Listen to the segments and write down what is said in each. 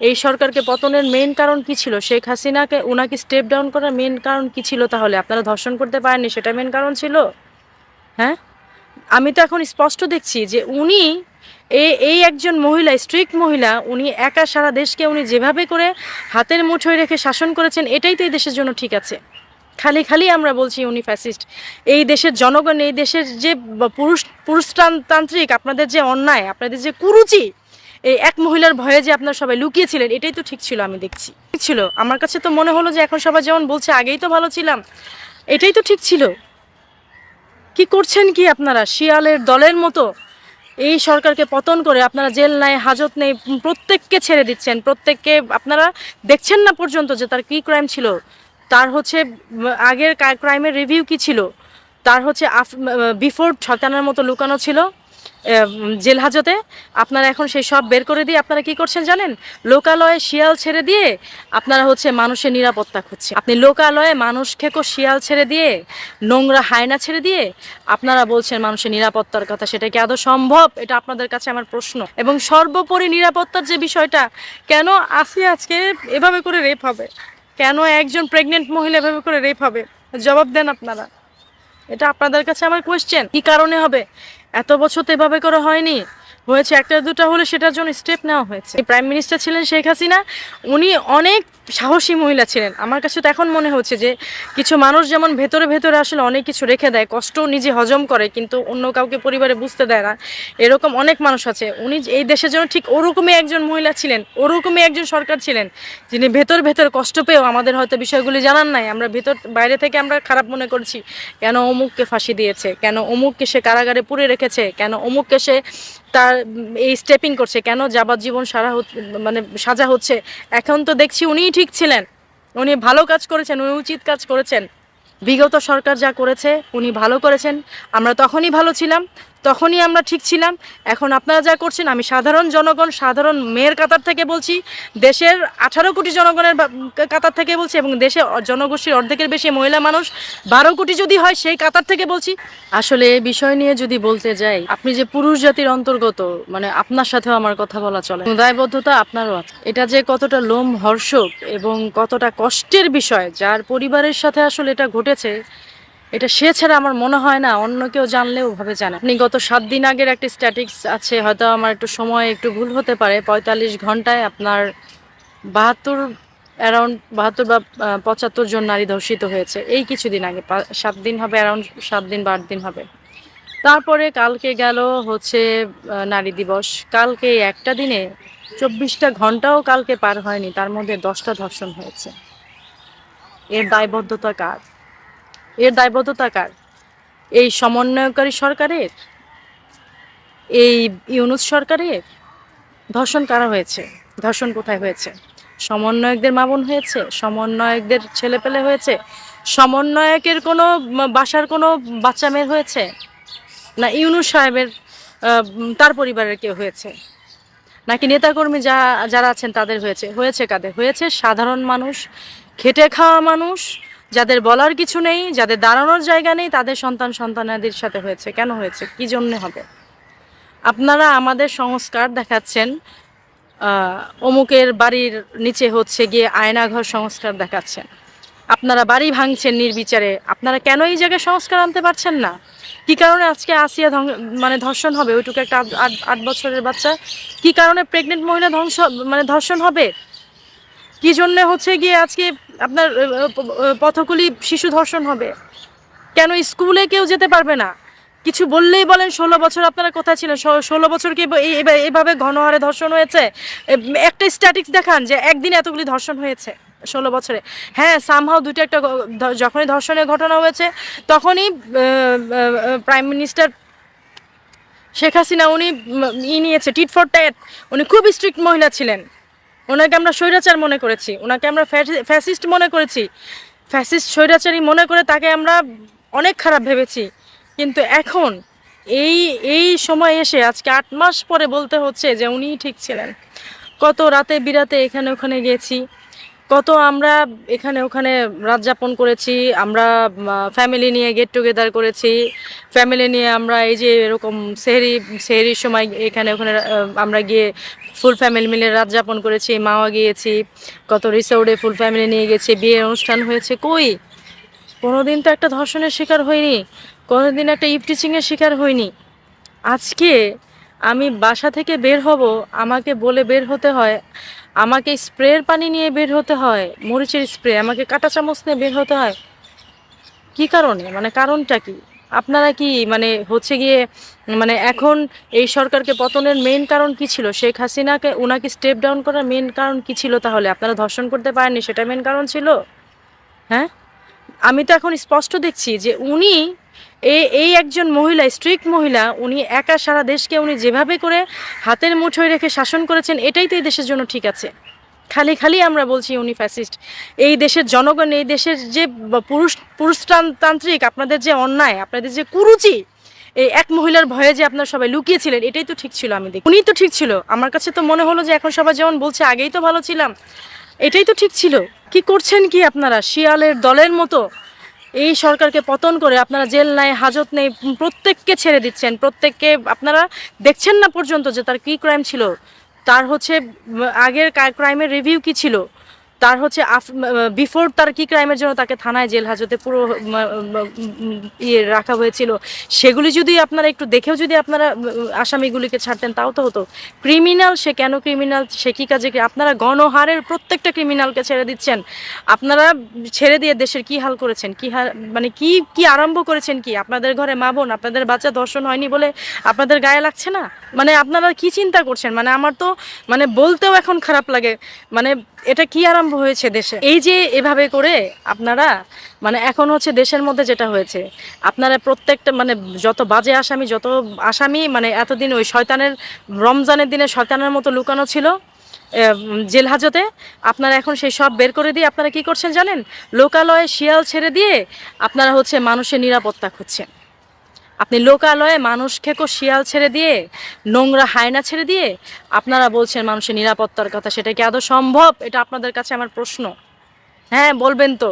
এই সরকারকে পতনের মেইন কারণ কি ছিল? শেখ হাসিনাকে উনাকে স্টেপ ডাউন করার মেইন কারণ কি ছিল তাহলে? আপনারা ধর্ষণ করতে পারেননি, সেটা মেইন কারণ ছিল? হ্যাঁ? আমি তো এখন স্পষ্ট দেখছি যে উনি এই একজন মহিলা, স্ট্রিক্ট মহিলা, উনি একা সারা দেশকে উনি যেভাবে করে হাতের মুঠোয় রেখে শাসন করেছেন, এটাই তো এই দেশের জন্য ঠিক আছে। খালি খালি আমরা বলছি উনি ফ্যাসিস্ট। এই দেশের জনগণ, এই দেশের যে পুরুষতান্ত্রিক আপনাদের যে অন্যায়, আপনাদের যে কুরুচি, এই এক মহিলার ভয়ে যে আপনারা সবাই লুকিয়েছিলেন, এটাই তো ঠিক ছিল। আমি দেখছি ঠিক ছিল। আমার কাছে তো মনে হলো যে এখন সবাই যেমন বলছে আগেই তো ভালো ছিলাম, এটাই তো ঠিক ছিল। কি করছেন কি আপনারা শিয়ালের দলের মতো? এই সরকারকে পতন করে আপনারা জেল নাই, হাজত নেই, প্রত্যেককে ছেড়ে দিচ্ছেন। প্রত্যেককে আপনারা দেখছেন না পর্যন্ত যে তার কী ক্রাইম ছিল, তার হচ্ছে আগের ক্রাইমের রিভিউ কি ছিল, তার হচ্ছে বিফোর শয়তানের মতো লুকানো ছিল জেল হাজতে। আপনারা এখন সেই সব বের করে দিয়ে আপনারা কি করছেন জানেন? লোকালয়ে শিয়াল ছেড়ে দিয়ে আপনারা হচ্ছে মানুষের নিরাপত্তা খুঁজছে। আপনি লোকালয়ে মানুষ খেকো শিয়াল ছেড়ে দিয়ে, নোংরা হায়না ছেড়ে দিয়ে আপনারা বলছেন মানুষের নিরাপত্তার কথা। সেটা কি আদৌ সম্ভব? এটা আপনাদের কাছে আমার প্রশ্ন। এবং সর্বোপরি নিরাপত্তার যে বিষয়টা, কেন আসিয়া আজকে এভাবে করে রেপ হবে? কেন একজন প্রেগনেন্ট মহিলা এভাবে করে রেপ হবে? জবাব দেন আপনারা। এটা আপনাদের কাছে আমার কোয়েশ্চেন। কি কারণে হবে? এত বছর তো এভাবে করে হয়নি। হয়েছে একটা দুটা হলে সেটার জন্য স্টেপ নেওয়া হয়েছে। প্রাইম মিনিস্টার ছিলেন শেখ হাসিনা, উনি অনেক সাহসী মহিলা ছিলেন। আমার কাছে তো এখন মনে হচ্ছে যে কিছু মানুষ যেমন ভেতরে ভেতরে আসলে অনেক কিছু রেখে দেয়, কষ্টও নিজে হজম করে, কিন্তু অন্য কাউকে পরিবারে বুঝতে দেয় না, এরকম অনেক মানুষ আছে। উনি এই দেশের জন্য ঠিক ওরকমই একজন মহিলা ছিলেন, ওরকমই একজন সরকার ছিলেন, যিনি ভেতর ভেতর কষ্ট পেয়েও আমাদের হয়তো বিষয়গুলি জানান নাই। আমরা ভেতর বাইরে থেকে আমরা খারাপ মনে করছি, কেন অমুককে ফাঁসি দিয়েছে, কেন অমুককে সে কারাগারে পুরে রেখেছে, কেন অমুককে সে তার এই স্টেপিং করছে, কেন যাবজ্জীবন মানে সাজা হচ্ছে। এখন তো দেখছি উনিই ঠিক ছিলেন, উনি ভালো কাজ করেছেন, উনি উচিত কাজ করেছেন। বিগত সরকার যা করেছে উনি ভালো করেছেন। আমরা তখনই ভালো ছিলাম, তখনই আমরা ঠিক ছিলাম। এখন আপনারা যা করছেন, আমি সাধারণ জনগণ, সাধারণ মেয়ের কাতার থেকে বলছি, দেশের 18 কোটি জনগণের কাতার থেকে বলছি, এবং দেশে জনগোষ্ঠীর অর্ধেকের বেশি মহিলা মানুষ, 12 কোটি যদি হয় সেই কাতার থেকে বলছি। আসলে এই বিষয় নিয়ে যদি বলতে যাই, আপনি যে পুরুষ জাতির অন্তর্গত, মানে আপনার সাথেও আমার কথা বলা চলে, দায়বদ্ধতা আপনারও আছে। এটা যে কতটা লোমহর্ষক এবং কতটা কষ্টের বিষয়, যার পরিবারের সাথে আসলে এটা ঘটেছে, এটা সে ছাড়া আমার মনে হয় না অন্য কেউ জানলেও ভাবে জানে। আপনি গত 7 দিন আগের একটা স্ট্যাটিক্স আছে, হয়তো আমার একটু সময় একটু ভুল হতে পারে, 45 ঘন্টায় আপনার 72, অ্যারাউন্ড 72 বা 75 জন নারী ধর্ষিত হয়েছে এই কিছুদিন আগে। 7 দিন হবে, অ্যারাউন্ড 7 দিন বা 8 দিন হবে। তারপরে কালকে গেল হচ্ছে নারী দিবস। কালকে একটা দিনে 24টা ঘন্টাও কালকে পার হয়নি, তার মধ্যে 10টা ধর্ষণ হয়েছে। এর দায়বদ্ধতা কার? এর দায়বদ্ধতা কার? এই সমন্বয়কারী সরকারের? এই ইউনূস সরকারের? ধর্ষণ কারা হয়েছে? ধর্ষণ কোথায় হয়েছে? সমন্বয়কদের মা বোন হয়েছে? সমন্বয়কদের ছেলেপেলে হয়েছে? সমন্বয়কের কোনো বাসার কোনো বাচ্চা মেয়ের হয়েছে? না ইউনূস সাহেবের তার পরিবারের কেউ হয়েছে? নাকি নেতাকর্মী যারা আছেন তাদের হয়েছে? হয়েছে কাদের? হয়েছে সাধারণ মানুষ, খেটে খাওয়া মানুষ, যাদের বলার কিছু নেই, যাদের দাঁড়ানোর জায়গা নেই, তাদের সন্তানাদির সাথে হয়েছে। কেন হয়েছে? কি জন্যে হবে? আপনারা আমাদের সংস্কার দেখাচ্ছেন, অমুকের বাড়ির নিচে হচ্ছে গিয়ে আয়নাঘর সংস্কার দেখাচ্ছেন। আপনারা বাড়ি ভাঙছেন নির্বিচারে। আপনারা কেন এই জায়গায় সংস্কার আনতে পারছেন না? কি কারণে আজকে আসিয়া মানে ধর্ষণ হবে? ওইটুকু একটা 8 বছরের বাচ্চা। কি কারণে প্রেগনেন্ট মহিলা মানে ধর্ষণ হবে? কি জন্য হচ্ছে গিয়ে আজকে আপনার পথকুলি শিশু ধর্ষণ হবে? কেন স্কুলে কেউ যেতে পারবে না? কিছু বললেই বলেন 16 বছর আপনারা কোথায় ছিলেন? 16 বছর কি এইভাবে ঘনহারে ধর্ষণ হয়েছে? একটা স্ট্যাটিক্স দেখান যে একদিনে এতগুলি ধর্ষণ হয়েছে 16 বছরে। হ্যাঁ, সামহাও দুইটা একটা যখনই ধর্ষণের ঘটনা হয়েছে তখনই প্রাইম মিনিস্টার শেখ হাসিনা উনি নিয়েছে টিট ফর ট্যাট। উনি খুব স্ট্রিক্ট মহিলা ছিলেন। ওনাকে আমরা স্বৈরাচার মনে করেছি, ওনাকে আমরা ফ্যাসিস্ট মনে করেছি, ফ্যাসিস্ট স্বৈরাচারী মনে করে তাকে আমরা অনেক খারাপ ভেবেছি। কিন্তু এখন এই এই সময় এসে আজকে 8 মাস পরে বলতে হচ্ছে যে উনিই ঠিক ছিলেন। কত রাতে বিরাতে এখানে ওখানে গেছি, কত আমরা এখানে ওখানে রাত যাপন করেছি, আমরা ফ্যামিলি নিয়ে গেট টুগেদার করেছি, ফ্যামিলি নিয়ে আমরা এই যে এরকম সেহরির সময় এখানে ওখানে আমরা গিয়ে ফুল ফ্যামিলি মিলে রাত যাপন করেছি, মাওয়া গিয়েছি, কত রিসোর্টে ফুল ফ্যামিলি নিয়ে গেছি, বিয়ের অনুষ্ঠান হয়েছে। কই কোনোদিন তো একটা ধর্ষণের শিকার হয়নি, কোনোদিন একটা ইভটিচিংয়ের শিকার হয়নি। আজকে আমি বাসা থেকে বের হব, আমাকে বলে বের হতে হয়, আমাকে স্প্রের পানি নিয়ে বের হতে হয়, মরিচের স্প্রে, আমাকে কাঁটা চামচ নিয়ে বের হতে হয়। কি কারণে, মানে কারণটা কি? আপনারা কি মানে হচ্ছে গিয়ে মানে এখন এই সরকারকে পতনের মেইন কারণ কি ছিল? শেখ হাসিনাকে উনাকে স্টেপ ডাউন করার মেইন কারণ কি ছিল? তাহলে আপনারা ধর্ষণ করতে পারেননি, সেটা মেইন কারণ ছিল? হ্যাঁ, আমি তো এখন স্পষ্ট দেখছি যে উনি এই একজন মহিলা, স্ট্রিক্ট মহিলা, উনি একা সারা দেশকে উনি যেভাবে করে হাতের মুঠোয় রেখে শাসন করেছেন, এটাই তো এই দেশের জন্য ঠিক আছে। খালি খালি আমরা বলছি উনি ফ্যাসিস্ট। এই দেশের জনগণ, এই দেশের যে পুরুষতান্ত্রিক আপনাদের যে অন্যায়, আপনাদের যে কুরুচি, এই এক মহিলার ভয়ে যে আপনারা সবাই লুকিয়েছিলেন, এটাই তো ঠিক ছিল। আমি দেখি উনি তো ঠিক ছিল। আমার কাছে তো মনে হলো যে এখন সবাই যেমন বলছে আগেই তো ভালো ছিলাম, এটাই তো ঠিক ছিল। কি করছেন কি আপনারা শিয়ালের দলের মতো? এই সরকারকে পতন করে আপনারা জেল নাই, হাজত নেই, প্রত্যেককে ছেড়ে দিচ্ছেন। প্রত্যেককে আপনারা দেখছেন না পর্যন্ত যে তার কি ক্রাইম ছিল, তার হচ্ছে আগের ক্রাইমের রিভিউ কি ছিল, তার হচ্ছে বিফোর তার কি ক্রাইমের জন্য তাকে থানায় জেল হাজতে পুরো ইয়ে রাখা হয়েছিল, সেগুলি যদি আপনারা একটু দেখেও যদি আপনারা আসামিগুলিকে ছাড়তেন তাও তো হতো। ক্রিমিনাল সে কেন ক্রিমিনাল, সে কী কাজে, আপনারা গণহারের প্রত্যেকটা ক্রিমিনালকে ছেড়ে দিচ্ছেন। আপনারা ছেড়ে দিয়ে দেশের কি হাল করেছেন, কি হাল মানে কি কি আরম্ভ করেছেন কি? আপনাদের ঘরে মা বোন, আপনাদের বাচ্চা ধর্ষণ হয়নি বলে আপনাদের গায়ে লাগছে না? মানে আপনারা কি চিন্তা করছেন? মানে আমার তো মানে বলতেও এখন খারাপ লাগে। মানে এটা কি আরম্ভ হয়েছে দেশে? এই যে এভাবে করে আপনারা মানে এখন হচ্ছে দেশের মধ্যে যেটা হয়েছে, আপনারা প্রত্যেকটা মানে যত বাজে আসামি, যত আসামি মানে এতদিন ওই শয়তানের রমজানের দিনে শয়তানের মতো লুকানো ছিল জেল হাজতে, আপনারা এখন সেই সব বের করে দিয়ে আপনারা কি করছেন জানেন? লোকালয়ে শিয়াল ছেড়ে দিয়ে আপনারা হচ্ছে মানুষের নিরাপত্তা খুঁজছেন। আপনি লোকালয়ে মানুষ খেকো শিয়াল ছেড়ে দিয়ে, নোংরা হায়না ছেড়ে দিয়ে আপনারা বলছেন মানুষের নিরাপত্তার কথা। সেটা কি আদৌ সম্ভব? এটা আপনাদের কাছে আমার প্রশ্ন। হ্যাঁ বলবেন তো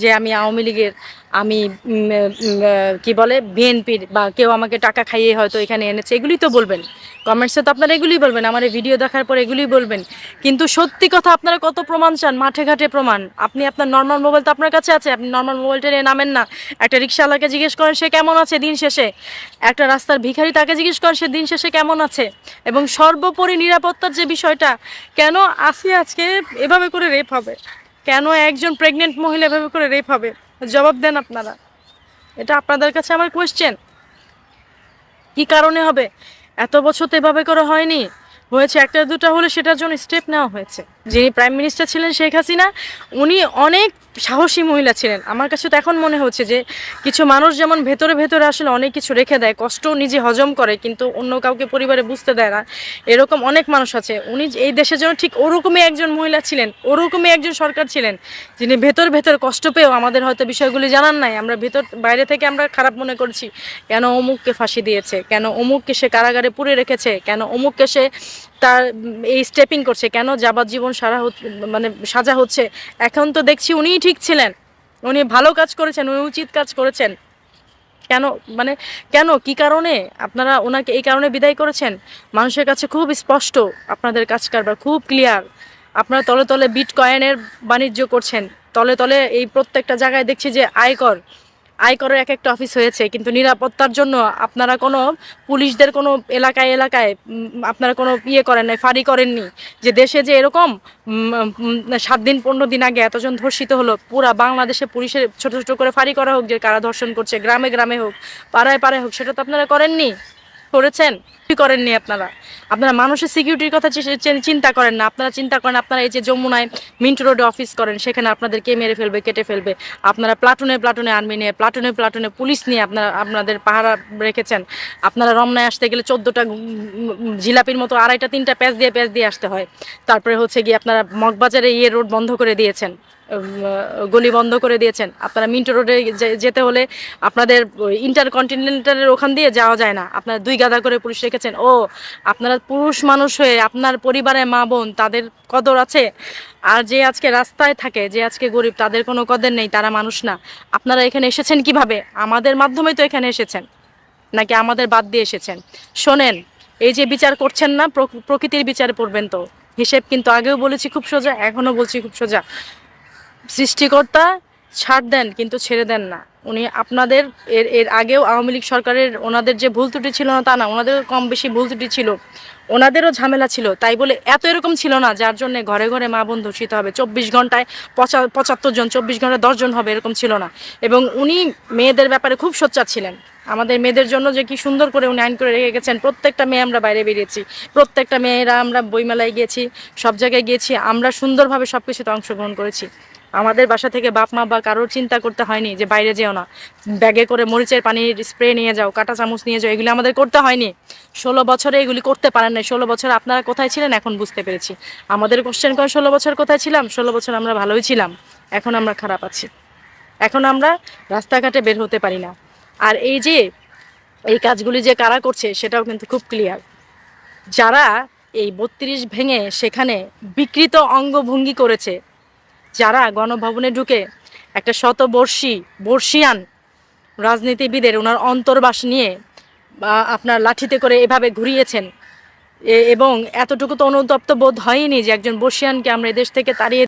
যে আমি আওয়ামী লীগের, আমি কি বলে বিএনপির, বা কেউ আমাকে টাকা খাইয়ে হয়তো এখানে এনেছে, এগুলি তো বলবেন। কমেন্টসে তো আপনারা এগুলিই বলবেন, আমার এই ভিডিও দেখার পর এগুলিই বলবেন। কিন্তু সত্যি কথা আপনারা কত প্রমাণ চান? মাঠে ঘাটে প্রমাণ। আপনি আপনার নর্মাল মোবাইল তো আপনার কাছে আছে, আপনি নর্মাল মোবাইলটা নিয়ে নামেন না। একটা রিক্সাওয়ালাকে জিজ্ঞেস করেন সে কেমন আছে দিন শেষে, একটা রাস্তার ভিখারি তাকে জিজ্ঞেস করেন সে দিন শেষে কেমন আছে। এবং সর্বোপরি নিরাপত্তার যে বিষয়টা, কেন আসিয়া আজকে এভাবে করে রেপ হবে, কেন একজন প্রেগনেন্ট মহিলা এভাবে করে রেপ হবে? জবাব দেন আপনারা। এটা আপনাদের কাছে আমার কোয়েশ্চেন। কি কারণে হবে? এত বছর তো এভাবে করে হয়নি, হয়েছে একটা দুটা হলে সেটার জন্য স্টেপ নেওয়া হয়েছে। যিনি প্রাইম মিনিস্টার ছিলেন শেখ হাসিনা, উনি অনেক সাহসী মহিলা ছিলেন। আমার কাছে তো এখন মনে হচ্ছে যে কিছু মানুষ যেমন ভেতরে ভেতরে আসলে অনেক কিছু রেখে দেয়, কষ্ট নিজে হজম করে কিন্তু অন্য কাউকে পরিবারে বুঝতে দেয় না, এরকম অনেক মানুষ আছে। উনি এই দেশের জন্য ঠিক ওরকমই একজন মহিলা ছিলেন, ওরকমই একজন সরকার ছিলেন, যিনি ভেতর ভেতর কষ্ট পেয়েও আমাদের হয়তো বিষয়গুলি জানান নাই। আমরা ভেতর বাইরে থেকে আমরা খারাপ মনে করছি, কেন অমুককে ফাঁসি দিয়েছে, কেন অমুককে সে কারাগারে পুরে রেখেছে, কেন অমুককে সে তার এই স্টেপিং করছে, কেন যাবজ্জীবন মানে সাজা হচ্ছে। এখন তো দেখছি উনিই ঠিক ছিলেন, উনি ভালো কাজ করেছেন, উনি উচিত কাজ করেছেন। কেন মানে কেন কি কারণে আপনারা ওনাকে এই কারণে বিদায় করেছেন? মানুষের কাছে খুব স্পষ্ট, আপনাদের কাজ কারবার খুব ক্লিয়ার। আপনারা তলে তলে বিটকয়েনের বাণিজ্য করছেন, তলে তলে এই প্রত্যেকটা জায়গায় দেখছি যে আয়করের এক একটা অফিস হয়েছে, কিন্তু নিরাপত্তার জন্য আপনারা কোনো পুলিশদের কোনো এলাকায় এলাকায় আপনারা কোনো ইয়ে করেন নাই, ফাঁড়ি করেননি। যে দেশে যে এরকম 7 দিন 15 দিন আগে এতজন ধর্ষিত হলো, পুরা বাংলাদেশে পুলিশের ছোট ছোট করে ফাঁড়ি করা হোক, যে কারা ধর্ষণ করছে, গ্রামে গ্রামে হোক, পাড়ায় পাড়ায় হোক, সেটা তো আপনারা করেননি। করেছেন? করেননি। আপনারা আপনারা মানুষের সিকিউরিটির কথা চিন্তা করেন না। আপনারা চিন্তা করেন আপনারা এই যে যমুনায় মিন্টো রোডে অফিস করেন, সেখানে আপনাদের কে মেরে ফেলবে, কেটে ফেলবে। আপনারা প্লাটুনে প্লাটুনে আর্মি নিয়ে, প্লাটুনে প্লাটুনে পুলিশ নিয়ে আপনারা আপনাদের পাহারা রেখেছেন। আপনারা রমনায় আসতে গেলে 14টা জিলাপির মতো 2.5টা 3টা প্যাচ দিয়ে আসতে হয়। তারপরে হচ্ছে গিয়ে আপনারা মগবাজারে রোড বন্ধ করে দিয়েছেন, গলি বন্ধ করে দিয়েছেন। আপনারা মিন্টো রোডে যেতে হলে আপনাদের ইন্টারকন্টিনেন্টালের ওখান দিয়ে যাওয়া যায় না, আপনারা 2 গাদা করে পুলিশ রেখেছেন। ও আপনারা পুরুষ মানুষ হয়ে আপনার পরিবারের মা বোন তাদের কদর আছে, আর যে আজকে রাস্তায় থাকে, যে আজকে গরিব, তাদের কোনো কদর নেই, তারা মানুষ না। আপনারা এখানে এসেছেন কিভাবে? আমাদের মাধ্যমে তো এখানে এসেছেন, নাকি আমাদের বাদ দিয়ে এসেছেন? শোনেন, এই যে বিচার করছেন না, প্রকৃতির বিচারে পড়বেন তো। হিসেব কিন্তু আগেও বলেছি খুব সোজা, এখনও বলছি খুব সোজা। সৃষ্টিকর্তা ছাড় দেন কিন্তু ছেড়ে দেন না। উনি আপনাদের এর আগেও আওয়ামী লীগ সরকারের ওনাদের যে ভুল ত্রুটি ছিল না তা না, ওনাদেরও কম বেশি ভুল ত্রুটি ছিল, ওনাদেরও ঝামেলা ছিল, তাই বলে এত এরকম ছিল না যার জন্য ঘরে ঘরে মা বোন ধর্ষিত হবে, 24 ঘন্টায় 75 জন, 24 ঘন্টায় 10 জন হবে, এরকম ছিল না। এবং উনি মেয়েদের ব্যাপারে খুব সোচ্চার ছিলেন। আমাদের মেয়েদের জন্য যে কি সুন্দর করে উনি আইন করে রেখে গেছেন, প্রত্যেকটা মেয়ে আমরা বাইরে বেরিয়েছি, প্রত্যেকটা মেয়েরা আমরা বইমেলায় গিয়েছি, সব জায়গায় গিয়েছি, আমরা সুন্দরভাবে সব কিছুতে অংশগ্রহণ করেছি। আমাদের বাসা থেকে বাপ মা বা কারোর চিন্তা করতে হয়নি যে বাইরে যেও না, ব্যাগে করে মরিচের পানির স্প্রে নিয়ে যাও, কাঁটা চামচ নিয়ে যাও, এগুলি আমাদের করতে হয়নি। 16 বছরে এগুলি করতে পারেন নাই। 16 বছর আপনারা কোথায় ছিলেন এখন বুঝতে পেরেছি। আমাদের কোশ্চেন করেন 16 বছর কোথায় ছিলাম? 16 বছর আমরা ভালোই ছিলাম, এখন আমরা খারাপ আছি, এখন আমরা রাস্তাঘাটে বের হতে পারি না। আর এই যে এই কাজগুলি যে কারা করছে সেটাও কিন্তু খুব ক্লিয়ার। যারা এই 32 ভেঙে সেখানে বিকৃত অঙ্গভঙ্গি করেছে, যারা গণভবনে ঢুকে একটা বর্ষিয়ান রাজনীতিবিদের ওনার অন্তর্বাস নিয়ে বা আপনার লাঠিতে করে এভাবে ঘুরিয়েছেন, এবং এতটুকু তো অনুতপ্ত বোধ হয়নি যে একজন বর্ষিয়ানকে আমরা এদেশ থেকে তাড়িয়ে